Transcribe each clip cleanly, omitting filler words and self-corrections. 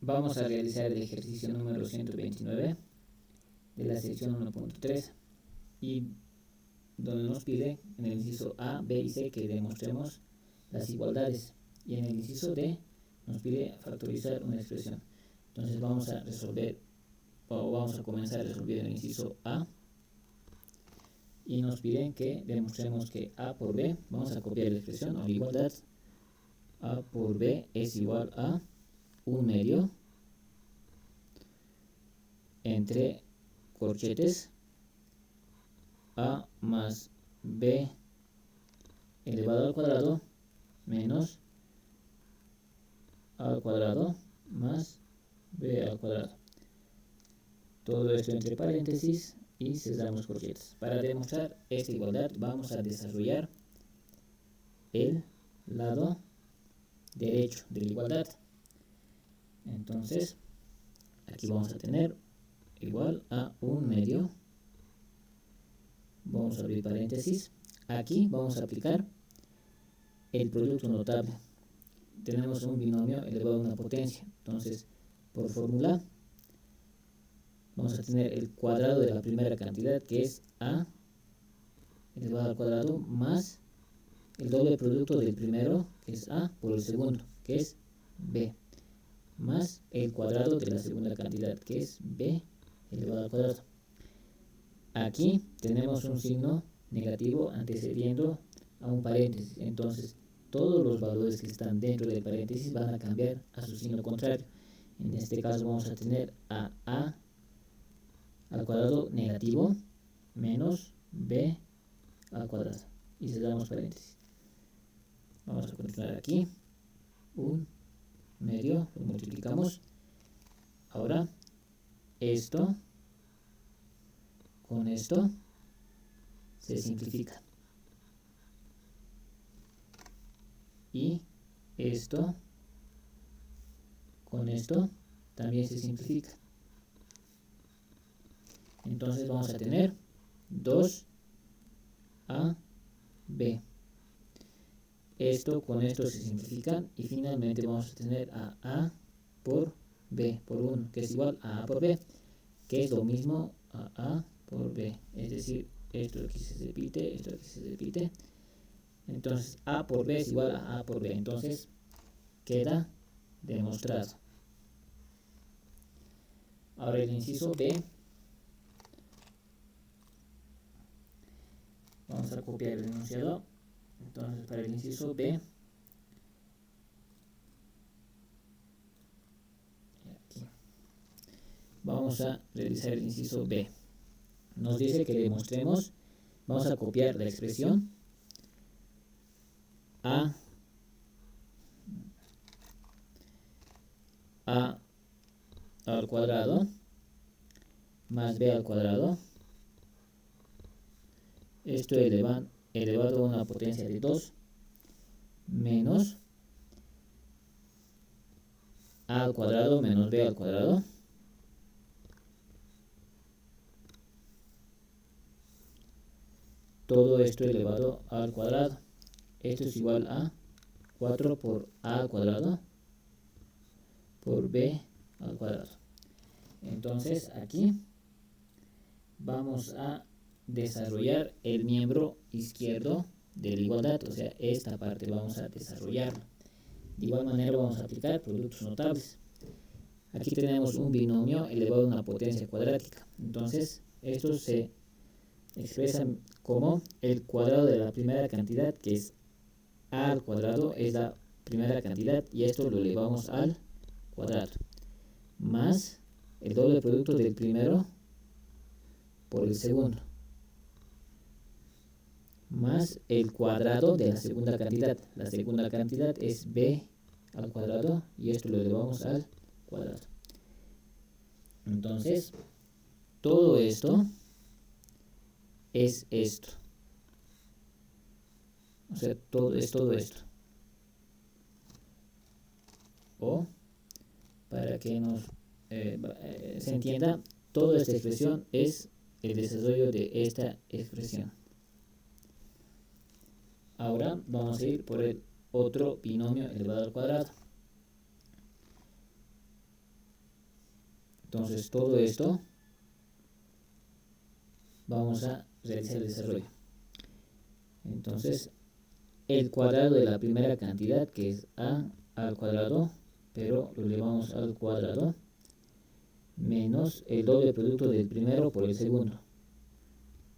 Vamos a realizar el ejercicio número 129 de la sección 1.3 y donde nos pide en el inciso A, B y C que demostremos las igualdades, y en el inciso D nos pide factorizar una expresión. Entonces vamos a resolver, o vamos a comenzar resolviendo el inciso A, y nos piden que demostremos que A por B, vamos a copiar la expresión o la igualdad. A por B es igual a 1/2 entre corchetes A más B elevado al cuadrado menos A al cuadrado más B al cuadrado. Todo esto entre paréntesis y cerramos corchetes. Para demostrar esta igualdad vamos a desarrollar el lado derecho de la igualdad. Entonces aquí vamos a tener igual a 1/2. Vamos a abrir paréntesis. Aquí vamos a aplicar el producto notable. Tenemos un binomio elevado a una potencia. Entonces, por fórmula, vamos a tener el cuadrado de la primera cantidad, que es A elevado al cuadrado, más el doble producto del primero, que es A, por el segundo, que es B, más el cuadrado de la segunda cantidad, que es B elevado al cuadrado. Aquí tenemos un signo negativo antecediendo a un paréntesis. Entonces, todos los valores que están dentro del paréntesis van a cambiar a su signo contrario. En este caso vamos a tener a A al cuadrado negativo menos B al cuadrado. Y cerramos paréntesis. Vamos a continuar aquí. 1/2, lo multiplicamos. Ahora, esto con esto se simplifica. Y esto con esto también se simplifica. Entonces vamos a tener 2AB. Esto con esto se simplifican y finalmente vamos a tener a por B por 1, que es igual a por B, que es lo mismo a por B. Es decir, esto aquí se repite, esto aquí se repite. Entonces A por B es igual a por B. Entonces queda demostrado. Ahora el inciso B. Vamos a copiar el enunciado. Entonces para el inciso B, aquí, vamos a realizar el inciso B. Nos dice que demostremos, vamos a copiar la expresión A al cuadrado más B al cuadrado, esto elevado a una potencia de 2, menos A al cuadrado menos B al cuadrado, todo esto elevado al cuadrado. Esto es igual a 4 por A al cuadrado por B al cuadrado. Entonces aquí vamos a desarrollar el miembro izquierdo de la igualdad, o sea, esta parte vamos a desarrollarlo. De igual manera vamos a aplicar productos notables. Aquí tenemos un binomio elevado a una potencia cuadrática. Entonces, esto se expresa como el cuadrado de la primera cantidad, que es A al cuadrado, es la primera cantidad, y esto lo elevamos al cuadrado, más el doble producto del primero por el segundo, más el cuadrado de la segunda cantidad. La segunda cantidad es B al cuadrado y esto lo elevamos al cuadrado. Entonces, todo esto es esto. O sea, todo esto. O, para que se entienda, toda esta expresión es el desarrollo de esta expresión. Ahora vamos a ir por el otro binomio elevado al cuadrado. Entonces todo esto vamos a realizar el desarrollo. Entonces el cuadrado de la primera cantidad, que es a al cuadrado, pero lo elevamos al cuadrado, menos el doble producto del primero por el segundo,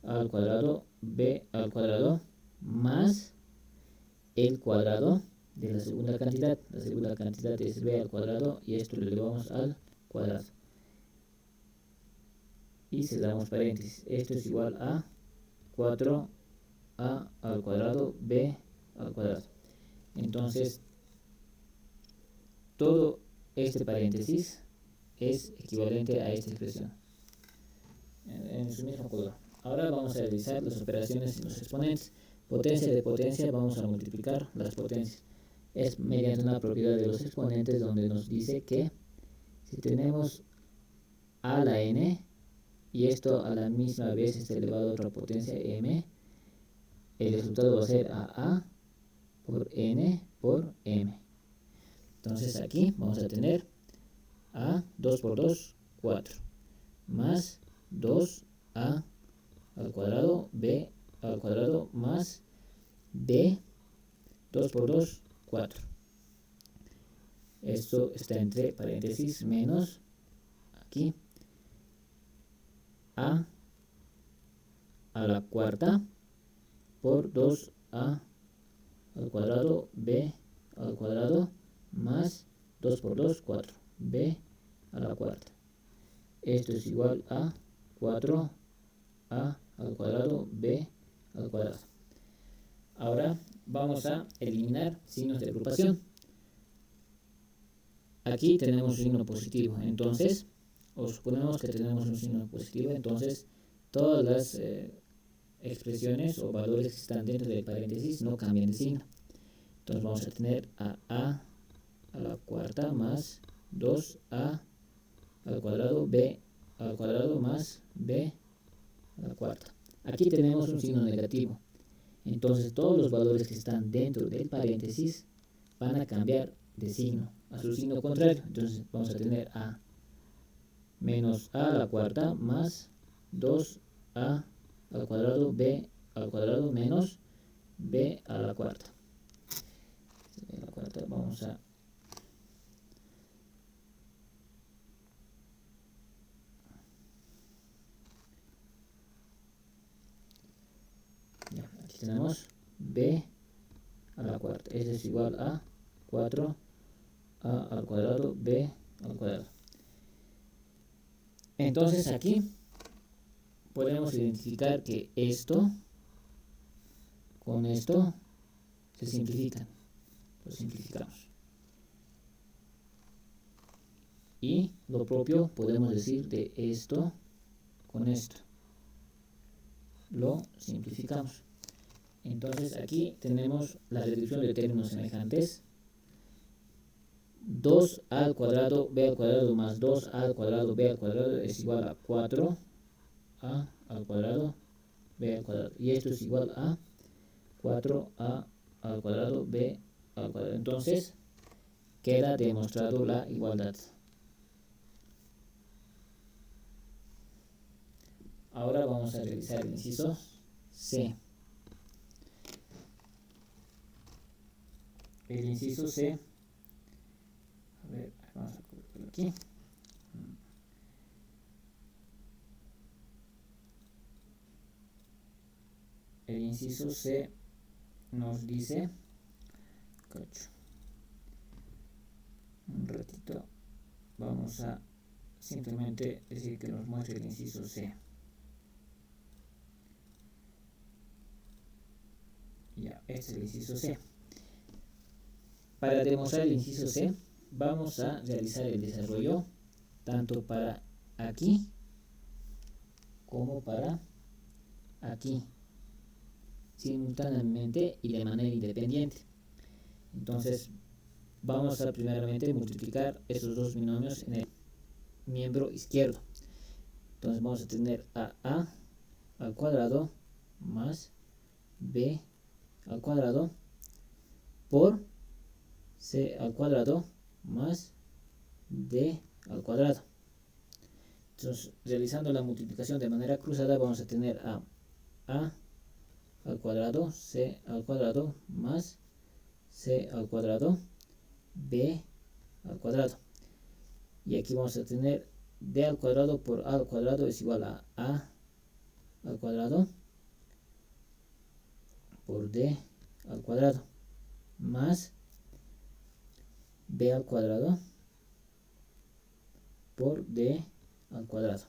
a al cuadrado, b al cuadrado, más el cuadrado de la segunda cantidad. La segunda cantidad es b al cuadrado y esto lo elevamos al cuadrado. Y cerramos paréntesis. Esto es igual a 4a al cuadrado b al cuadrado. Entonces, todo este paréntesis es equivalente a esta expresión en su mismo color. Ahora vamos a realizar las operaciones en los exponentes. Potencia de potencia, vamos a multiplicar las potencias. Es mediante una propiedad de los exponentes donde nos dice que si tenemos a la n y esto a la misma vez está elevado a otra potencia m, el resultado va a ser a por n por m. Entonces aquí vamos a tener a 2 por 2, 4, más 2a al cuadrado, b al cuadrado, más b, 2 por 2, 4. Esto está entre paréntesis, menos aquí a la cuarta por 2a al cuadrado, b al cuadrado, más 2 por 2, 4, b a la cuarta. Esto es igual a 4a al cuadrado, b al cuadrado. Ahora vamos a eliminar signos de agrupación. Aquí tenemos un signo positivo, entonces, o suponemos que tenemos un signo positivo, entonces todas las expresiones o valores que están dentro del paréntesis no cambian de signo. Entonces vamos a tener a la cuarta más 2a al cuadrado, b al cuadrado, más b a la cuarta. Aquí tenemos un signo negativo. Entonces todos los valores que están dentro del paréntesis van a cambiar de signo a su signo contrario. Entonces vamos a tener a menos a la cuarta más 2a al cuadrado, b al cuadrado, menos b a la cuarta. Vamos a aquí tenemos b a la cuarta. Eso es igual a 4a al cuadrado, b al cuadrado. Entonces aquí podemos identificar que esto con esto se simplifican. Lo simplificamos. Y lo propio podemos decir de esto con esto. Lo simplificamos. Entonces aquí tenemos la reducción de términos semejantes. 2 al cuadrado b al cuadrado más 2 al cuadrado b al cuadrado es igual a 4a al cuadrado b al cuadrado. Y esto es igual a 4a al cuadrado b al cuadrado. Entonces queda demostrado la igualdad. Ahora vamos a realizar el inciso C. El inciso C, a ver, vamos a colocarlo aquí. El inciso C nos dice, un ratito, vamos a simplemente decir que nos muestre el inciso C. Ya, este es el inciso C. Para demostrar el inciso C, vamos a realizar el desarrollo tanto para aquí como para aquí, simultáneamente y de manera independiente. Entonces, vamos a primeramente multiplicar esos dos binomios en el miembro izquierdo. Entonces, vamos a tener a al cuadrado más b al cuadrado por c al cuadrado más d al cuadrado. Entonces, realizando la multiplicación de manera cruzada, vamos a tener a al cuadrado, c al cuadrado, más c al cuadrado, b al cuadrado. Y aquí vamos a tener d al cuadrado por a al cuadrado es igual a al cuadrado por d al cuadrado, más b al cuadrado por d al cuadrado.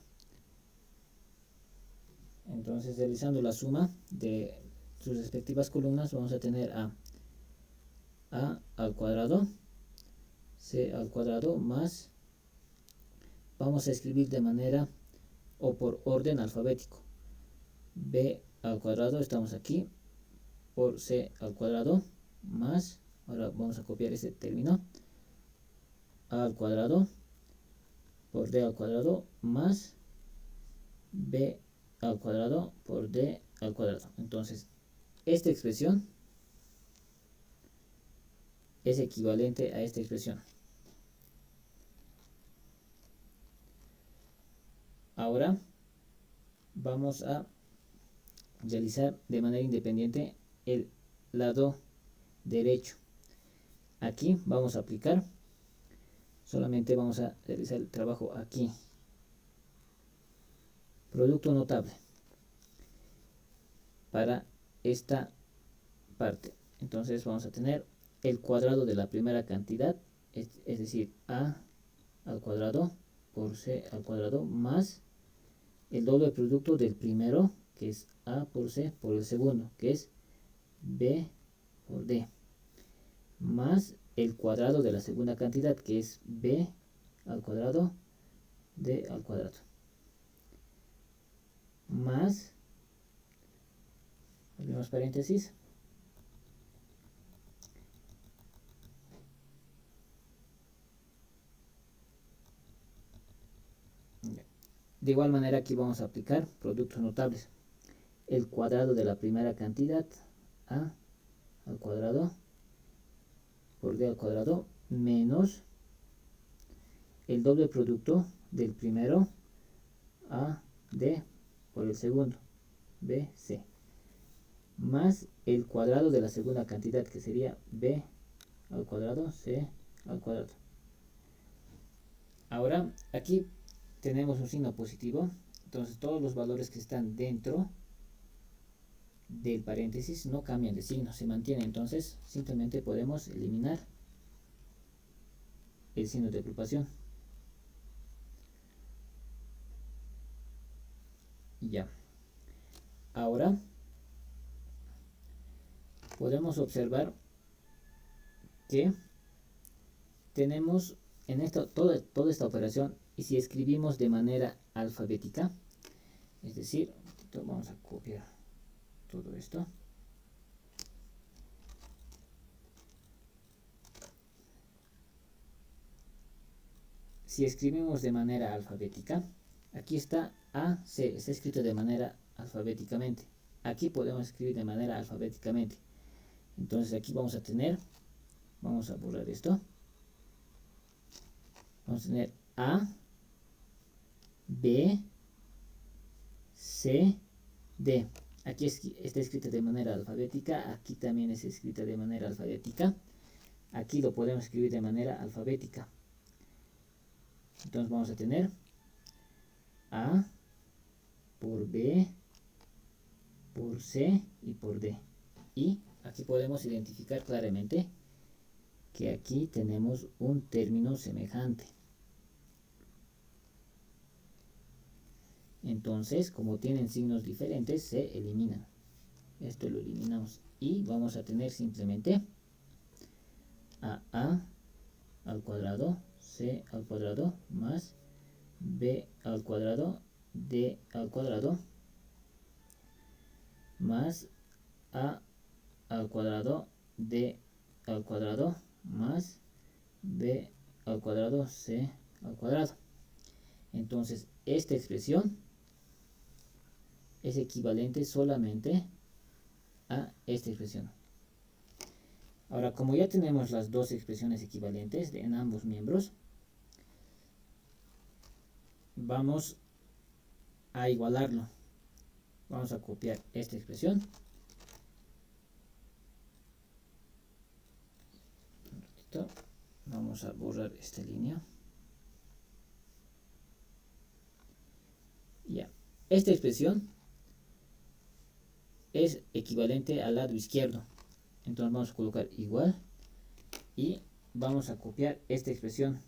Entonces, realizando la suma de sus respectivas columnas, vamos a tener a al cuadrado, c al cuadrado, más, vamos a escribir de manera o por orden alfabético, b al cuadrado, estamos aquí, por c al cuadrado, más, ahora vamos a copiar este término, a al cuadrado por d al cuadrado, más b al cuadrado por d al cuadrado. Entonces, esta expresión es equivalente a esta expresión. Ahora vamos a realizar de manera independiente el lado derecho. Aquí vamos a aplicar, solamente vamos a realizar el trabajo aquí. Producto notable para esta parte. Entonces vamos a tener el cuadrado de la primera cantidad, es decir, a al cuadrado por c al cuadrado, más el doble producto del primero, que es a por c, por el segundo, que es b por d, más el cuadrado de la segunda cantidad, que es b al cuadrado, d al cuadrado, más, abrimos paréntesis, de igual manera aquí vamos a aplicar productos notables. El cuadrado de la primera cantidad, a al cuadrado por d al cuadrado, menos el doble producto del primero, a d por el segundo, b c, más el cuadrado de la segunda cantidad, que sería b al cuadrado, c al cuadrado. Ahora aquí tenemos un signo positivo, entonces todos los valores que están dentro del paréntesis no cambian de signo, se mantiene. Entonces simplemente podemos eliminar el signo de agrupación. Ya. Ahora podemos observar que tenemos en toda esta operación, y si escribimos de manera alfabética, es decir, vamos a copiar todo esto. Si escribimos de manera alfabética, aquí está A, C, está escrito de manera alfabéticamente. Aquí podemos escribir de manera alfabéticamente. Entonces aquí vamos a tener, vamos a borrar esto. Vamos a tener A, B, C, D. Aquí está escrita de manera alfabética, aquí también es escrita de manera alfabética. Aquí lo podemos escribir de manera alfabética. Entonces vamos a tener A por B, por C y por D. Y aquí podemos identificar claramente que aquí tenemos un término semejante. Entonces, como tienen signos diferentes, se eliminan. Esto lo eliminamos. Y vamos a tener simplemente a al cuadrado, c al cuadrado, más b al cuadrado, d al cuadrado, más a al cuadrado, d al cuadrado, más b al cuadrado, c al cuadrado. Entonces, esta expresión es equivalente solamente a esta expresión. Ahora, como ya tenemos las dos expresiones equivalentes en ambos miembros, vamos a igualarlo. Vamos a copiar esta expresión. Vamos a borrar esta línea. Ya. Esta expresión es equivalente al lado izquierdo. Entonces vamos a colocar igual y vamos a copiar esta expresión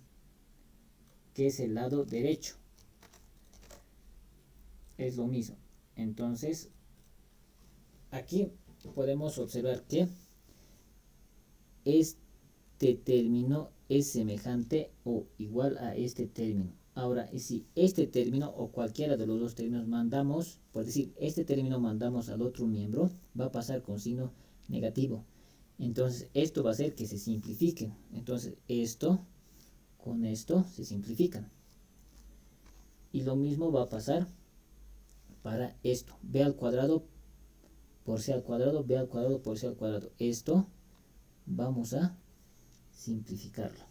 que es el lado derecho. Es lo mismo. Entonces aquí podemos observar que este término es semejante o igual a este término. Ahora, si este término o cualquiera de los dos términos mandamos, por decir, este término mandamos al otro miembro, va a pasar con signo negativo. Entonces, esto va a hacer que se simplifiquen. Entonces, esto con esto se simplifican. Y lo mismo va a pasar para esto. B al cuadrado por C al cuadrado, B al cuadrado por C al cuadrado. Esto vamos a simplificarlo.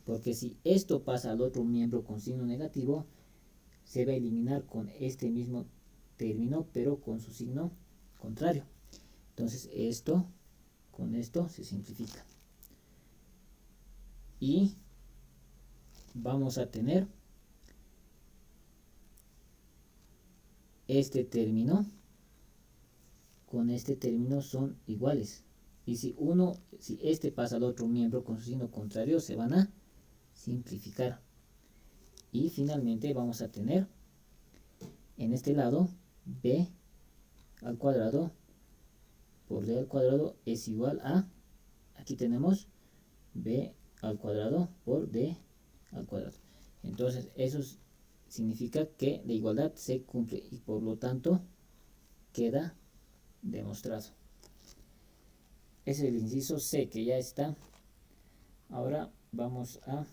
Porque si esto pasa al otro miembro con signo negativo, se va a eliminar con este mismo término, pero con su signo contrario. Entonces esto con esto se simplifica. Y vamos a tener este término con este término son iguales. Y si este pasa al otro miembro con su signo contrario, se van a simplificar. Y finalmente vamos a tener en este lado b al cuadrado por d al cuadrado es igual a, aquí tenemos b al cuadrado por d al cuadrado. Entonces eso significa que la igualdad se cumple y por lo tanto queda demostrado. Ese es el inciso C, que ya está. Ahora vamos a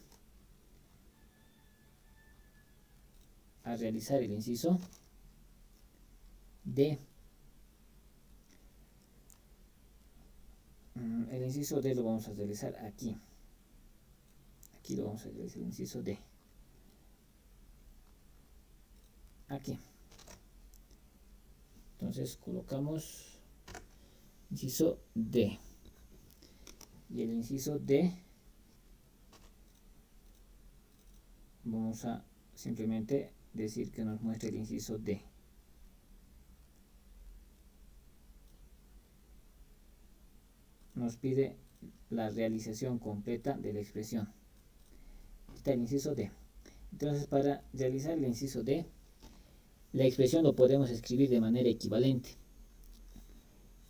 realizar el inciso D. El inciso D lo vamos a realizar aquí. Aquí lo vamos a realizar, el inciso D. Aquí. Entonces colocamos inciso D. Y el inciso D vamos a simplemente decir que nos muestre el inciso D. Nos pide la realización completa de la expresión. Está el inciso D. Entonces, para realizar el inciso D, la expresión lo podemos escribir de manera equivalente.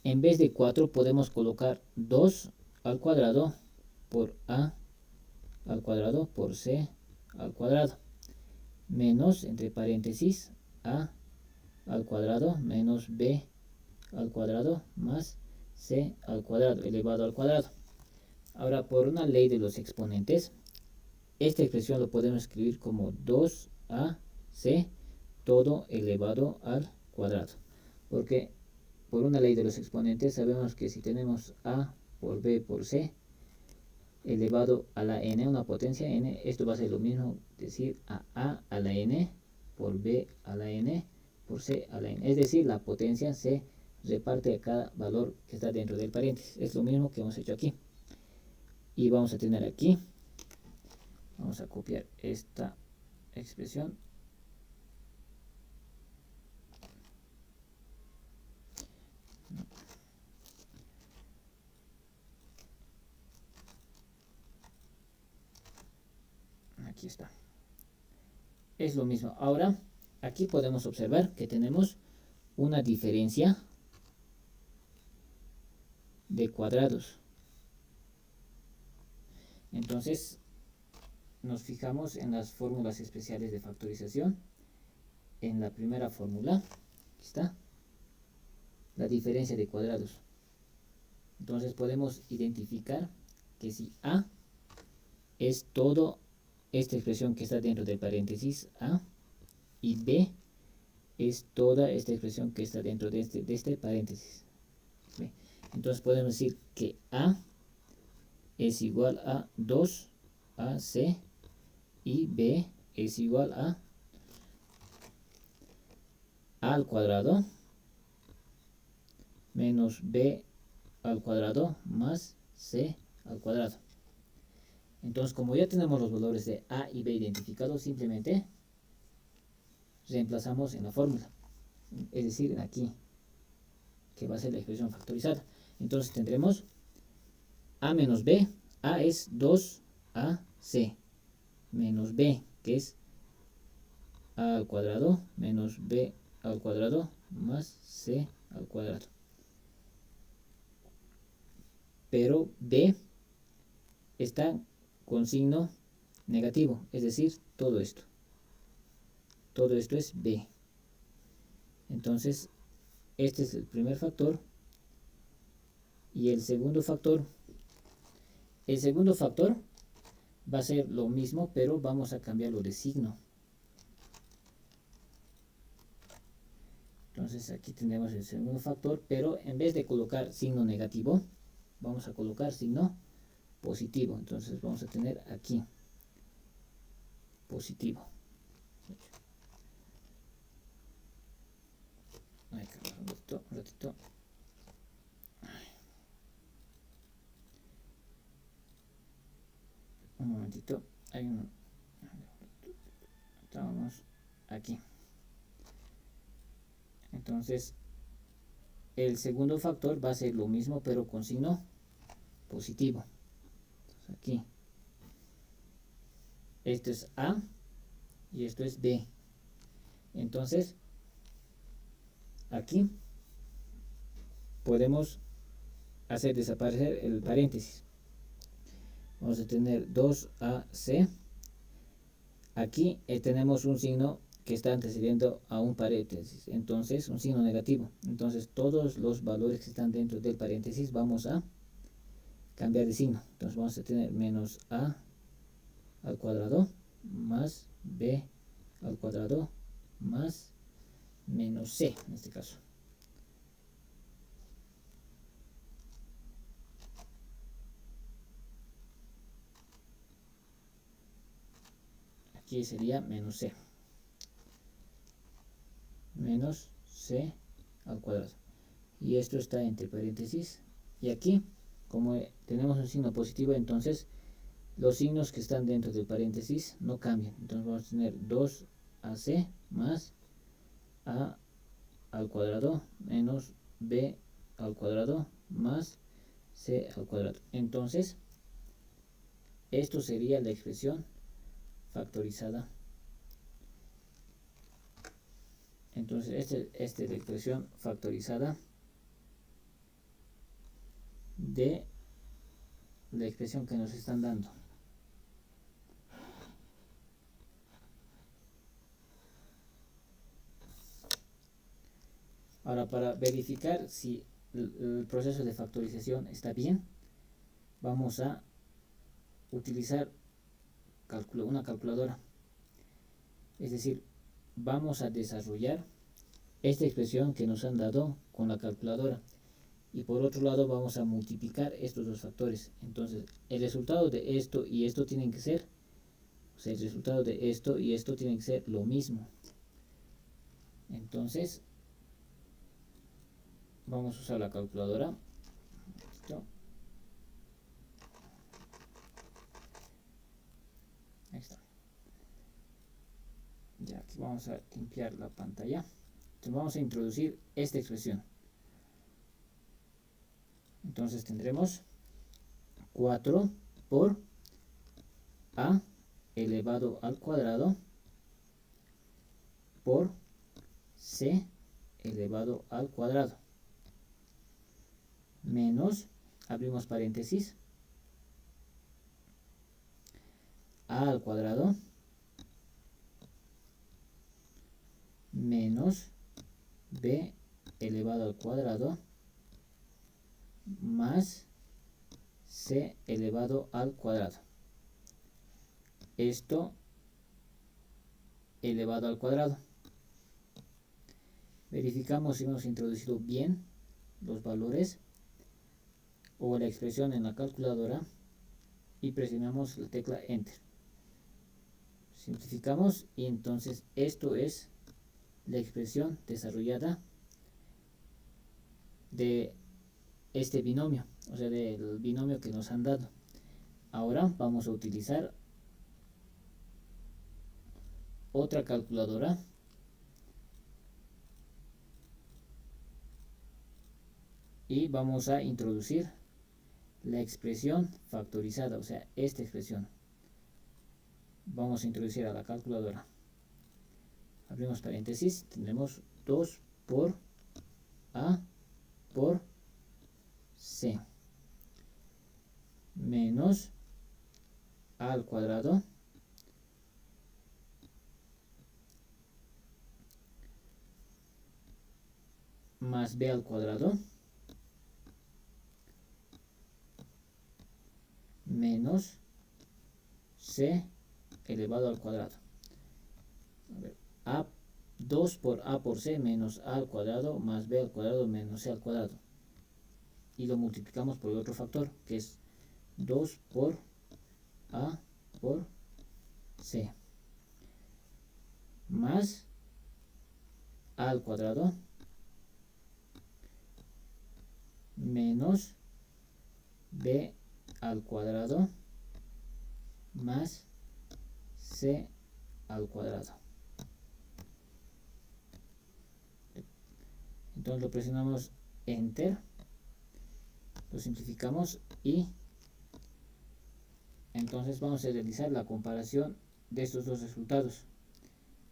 En vez de 4 podemos colocar 2 al cuadrado por A al cuadrado por C al cuadrado menos, entre paréntesis, A al cuadrado menos B al cuadrado más C al cuadrado elevado al cuadrado. Ahora, por una ley de los exponentes, esta expresión lo podemos escribir como 2AC todo elevado al cuadrado. Porque por una ley de los exponentes sabemos que si tenemos A por B por C elevado a la n, una potencia n, esto va a ser lo mismo decir a la n por b a la n por c a la n. Es decir, la potencia se reparte a cada valor que está dentro del paréntesis. Es lo mismo que hemos hecho aquí. Y vamos a tener aquí, vamos a copiar esta expresión. Aquí está. Es lo mismo. Ahora, aquí podemos observar que tenemos una diferencia de cuadrados. Entonces, nos fijamos en las fórmulas especiales de factorización. En la primera fórmula, aquí está, la diferencia de cuadrados. Entonces podemos identificar que si A es todo esta expresión que está dentro del paréntesis A, y B es toda esta expresión que está dentro de este paréntesis. ¿Ve? Entonces podemos decir que A es igual a 2AC y B es igual a al cuadrado menos b al cuadrado más c al cuadrado. Entonces, como ya tenemos los valores de a y b identificados, simplemente reemplazamos en la fórmula, es decir, en aquí, que va a ser la expresión factorizada. Entonces tendremos a menos b, a es 2ac, menos b, que es a al cuadrado menos b al cuadrado más c al cuadrado. Pero b está con signo negativo, es decir, todo esto es b. Entonces, este es el primer factor. Y el segundo factor va a ser lo mismo, pero vamos a cambiarlo de signo. Entonces aquí tenemos el segundo factor, pero en vez de colocar signo negativo, vamos a colocar signo positivo. Entonces vamos a tener aquí positivo. Ay, un ratito. Un momentito. Estamos aquí. Entonces, el segundo factor va a ser lo mismo, pero con signo positivo. Entonces, aquí. Esto es A y esto es B. Entonces, aquí podemos hacer desaparecer el paréntesis. Vamos a tener 2AC. Aquí tenemos un signo que está antecediendo a un paréntesis, entonces un signo negativo. Entonces todos los valores que están dentro del paréntesis vamos a cambiar de signo. Entonces vamos a tener menos a al cuadrado más b al cuadrado más menos c en este caso. Aquí sería menos c al cuadrado, y esto está entre paréntesis. Y aquí, como tenemos un signo positivo, entonces los signos que están dentro del paréntesis no cambian. Entonces vamos a tener 2ac más a al cuadrado menos b al cuadrado más c al cuadrado. Entonces esto sería la expresión factorizada. Entonces esta es la expresión factorizada de la expresión que nos están dando. Ahora, para verificar si el proceso de factorización está bien, vamos a utilizar una calculadora. Es decir, vamos a desarrollar esta expresión que nos han dado con la calculadora. Y por otro lado vamos a multiplicar estos dos factores. Entonces, el resultado de esto y esto tienen que ser, el resultado de esto y esto tienen que ser lo mismo. Entonces, vamos a usar la calculadora. Ahí está. Ya aquí vamos a limpiar la pantalla. Entonces vamos a introducir esta expresión. Entonces tendremos 4 por a elevado al cuadrado por c elevado al cuadrado menos, abrimos paréntesis, a al cuadrado menos b elevado al cuadrado más c elevado al cuadrado. Esto elevado al cuadrado. Verificamos si hemos introducido bien los valores o la expresión en la calculadora y presionamos la tecla Enter. Simplificamos y entonces esto es la expresión desarrollada de este binomio, o sea, del binomio que nos han dado. Ahora vamos a utilizar otra calculadora y vamos a introducir la expresión factorizada, o sea, esta expresión. Vamos a introducir a la calculadora. Abrimos paréntesis, tendremos 2 por A por C menos A al cuadrado más B al cuadrado menos C elevado al cuadrado. A 2 por A por C menos A al cuadrado más B al cuadrado menos C al cuadrado. Y lo multiplicamos por el otro factor, que es 2 por A por C más A al cuadrado menos B al cuadrado más C al cuadrado. Entonces lo presionamos Enter, lo simplificamos y entonces vamos a realizar la comparación de estos dos resultados.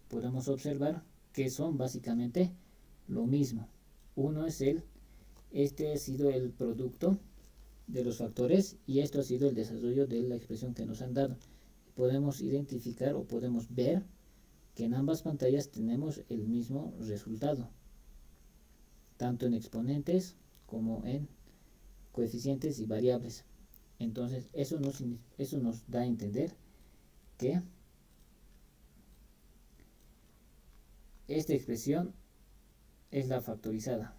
Podemos observar que son básicamente lo mismo. Uno es este ha sido el producto de los factores y esto ha sido el desarrollo de la expresión que nos han dado. Podemos identificar o podemos ver que en ambas pantallas tenemos el mismo resultado, tanto en exponentes como en coeficientes y variables. Entonces eso nos da a entender que esta expresión es la factorizada.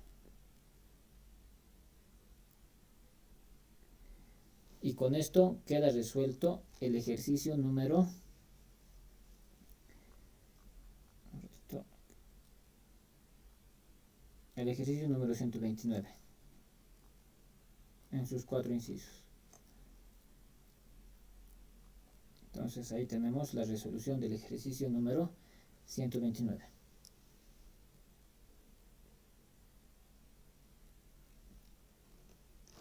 Y con esto queda resuelto el ejercicio número 129 en sus 4 incisos. Entonces ahí tenemos la resolución del ejercicio número 129.